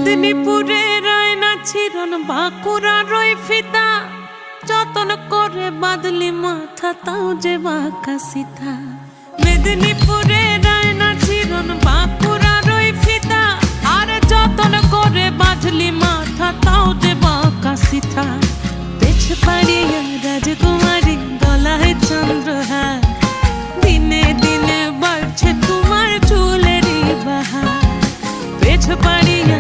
মেদিনীপুরে রায়না ছিরন বাঁকুড়া রই ফিতা যতন করে বাদলি মাথা তাও যে বাঁকা সিথা। মেদিনীপুরে রায়না ছিরন বাঁকুড়া রই ফিতা আর যতন করে বাদলি মাথা তাও যে বাঁকা সিথা। পেছ পাড়িয়া রাজকুমারী গলায় চন্দ্রহার দিনে দিনে বাড়ছে তোমার চুলেরই বাহার। পেছ পাড়িয়া